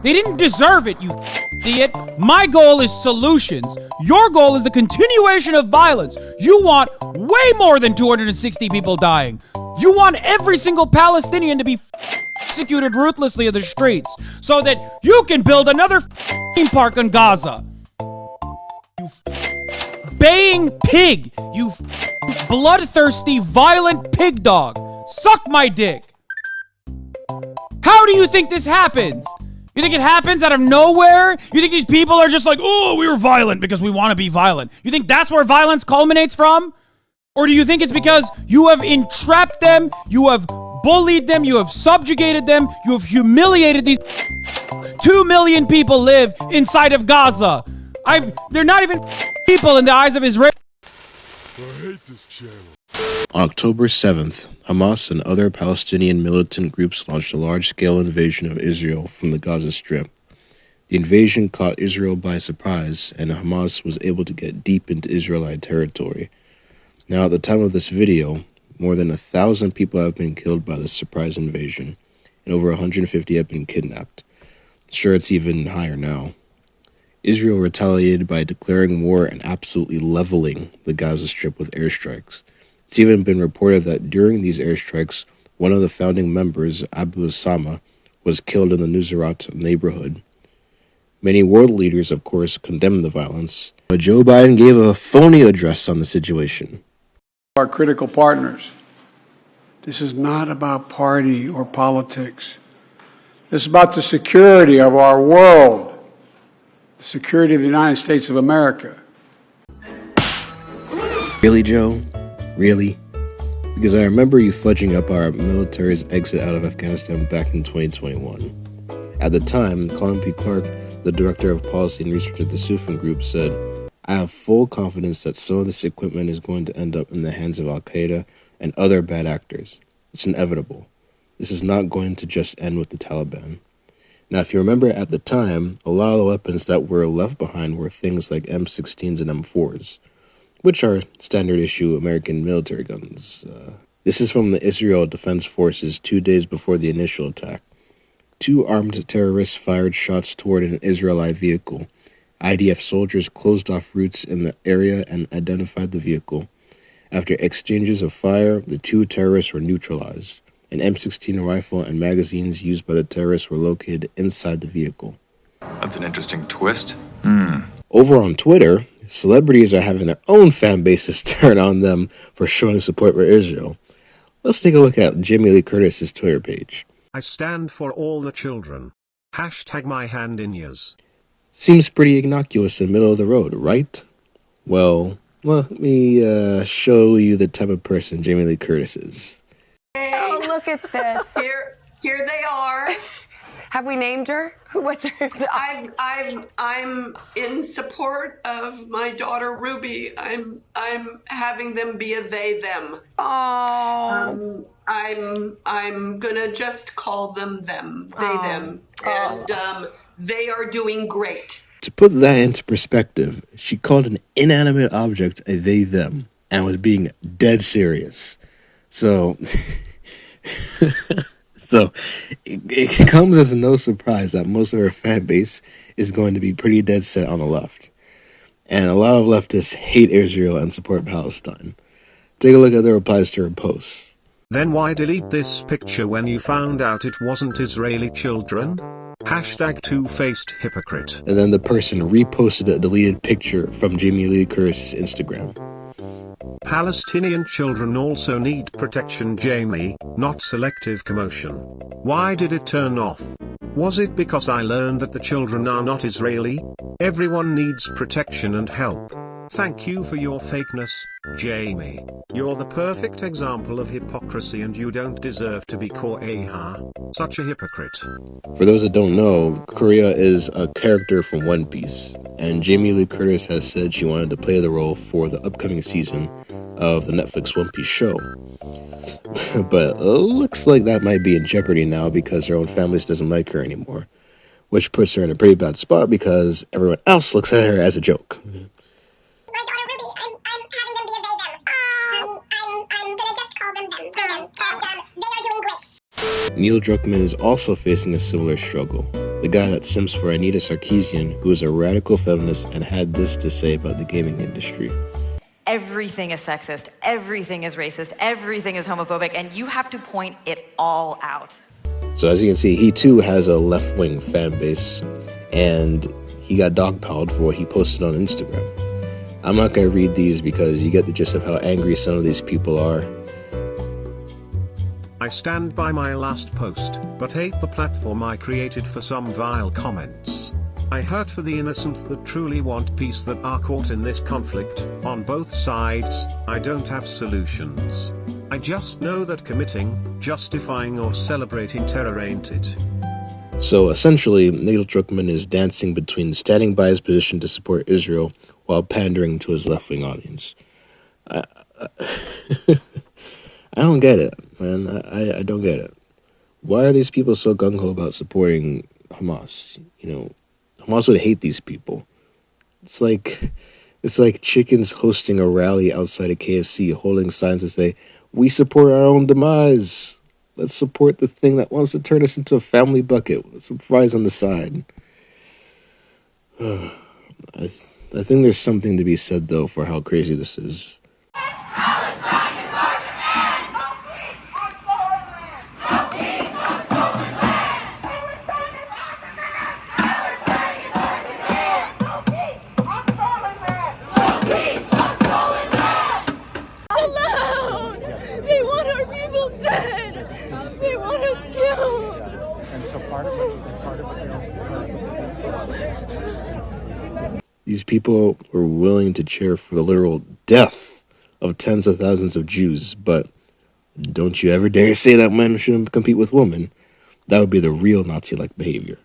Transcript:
They didn't deserve it, you idiot. My goal is solutions. Your goal is the continuation of violence. You want way more than 260 people dying. You want every single Palestinian to be executed ruthlessly in the streets so that you can build another theme park in Gaza. You baying pig. You bloodthirsty, violent pig dog. Suck my dick. How do you think this happens? You think it happens out of nowhere? You think these people are just like, oh, we were violent because we want to be violent? You think that's where violence culminates from? Or do you think it's because you have entrapped them, you have bullied them, you have subjugated them, you have humiliated these 2 million people live inside of Gaza. They're not even people in the eyes of Israel. I hate this channel. On October 7th, Hamas and other Palestinian militant groups launched a large-scale invasion of Israel from the Gaza Strip. The invasion caught Israel by surprise, and Hamas was able to get deep into Israelite territory. Now, at the time of this video, more than 1,000 people have been killed by this surprise invasion, and over 150 have been kidnapped. Sure, it's even higher now. Israel retaliated by declaring war and absolutely leveling the Gaza Strip with airstrikes. It's even been reported that during these airstrikes, one of the founding members, Abu Osama, was killed in the Nusrat neighborhood. Many world leaders, of course, condemned the violence, but Joe Biden gave a phony address on the situation. Our critical partners. This is not about party or politics. This is about the security of our world, the security of the United States of America. Really, Joe? Really? Because I remember you fudging up our military's exit out of Afghanistan back in 2021. At the time, Colin P. Clark, the director of policy and research at the Sufan Group, said, "I have full confidence that some of this equipment is going to end up in the hands of Al-Qaeda and other bad actors. It's inevitable. This is not going to just end with the Taliban." Now, if you remember at the time, a lot of the weapons that were left behind were things like M16s and M4s, which are standard-issue American military guns. This is from the Israel Defense Forces 2 days before the initial attack. 2 armed terrorists fired shots toward an Israelite vehicle. IDF soldiers closed off routes in the area and identified the vehicle. After exchanges of fire, the 2 terrorists were neutralized. An M16 rifle and magazines used by the terrorists were located inside the vehicle. That's an interesting twist. Over on Twitter, celebrities are having their own fan bases turn on them for showing support for Israel. Let's take a look at Jamie Lee Curtis's Twitter page. I stand for all the children. Hashtag my hand in yours. Seems pretty innocuous in the middle of the road, right? Well, let me show you the type of person Jamie Lee Curtis is. Oh, look at this. Here they are. Have we named her? What's her? I'm in support of my daughter Ruby. I'm having them be a they them. Oh. I'm gonna just call them they them, and they are doing great. To put that into perspective, she called an inanimate object a they them and was being dead serious. So, it comes as no surprise that most of her fan base is going to be pretty dead set on the left. And a lot of leftists hate Israel and support Palestine. Take a look at the replies to her posts. Then why delete this picture when you found out it wasn't Israeli children? Hashtag two-faced hypocrite. And then the person reposted a deleted picture from Jamie Lee Curtis's Instagram. Palestinian children also need protection, Jamie, not selective commotion. Why did it turn off? Was it because I learned that the children are not Israeli? Everyone needs protection and help. Thank you for your fakeness, Jamie. You're the perfect example of hypocrisy and you don't deserve to be called such a hypocrite. For those that don't know, Korea is a character from One Piece, and Jamie Lee Curtis has said she wanted to play the role for the upcoming season of the Netflix One Piece show. But looks like that might be in jeopardy now because her own family doesn't like her anymore, which puts her in a pretty bad spot because everyone else looks at her as a joke. My daughter Ruby, I'm having them be a they them. I'm gonna just call them them. They are doing great. Neil Druckmann is also facing a similar struggle. the guy that simps for Anita Sarkeesian, who is a radical feminist and had this to say about the gaming industry. Everything is sexist, everything is racist, everything is homophobic, and you have to point it all out. So as you can see, he too has a left-wing fan base, and he got dogpiled for what he posted on Instagram. I'm not going to read these because you get the gist of how angry some of these people are. I stand by my last post, but hate the platform I created for some vile comments. I hurt for the innocent that truly want peace that are caught in this conflict. On both sides, I don't have solutions. I just know that committing, justifying or celebrating terror ain't it. So essentially, Nigel Druckmann is dancing between standing by his position to support Israel while pandering to his left-wing audience. I don't get it, man. I don't get it. Why are these people so gung-ho about supporting Hamas? You know, Hamas would hate these people. It's like chickens hosting a rally outside a KFC, holding signs that say, "We support our own demise. Let's support the thing that wants to turn us into a family bucket with some fries on the side." I think there's something to be said, though, for how crazy this is. They want our people dead. They want us killed. And so part of These people were willing to cheer for the literal death of tens of thousands of Jews, but don't you ever dare say that men shouldn't compete with women. That would be the real Nazi-like behavior.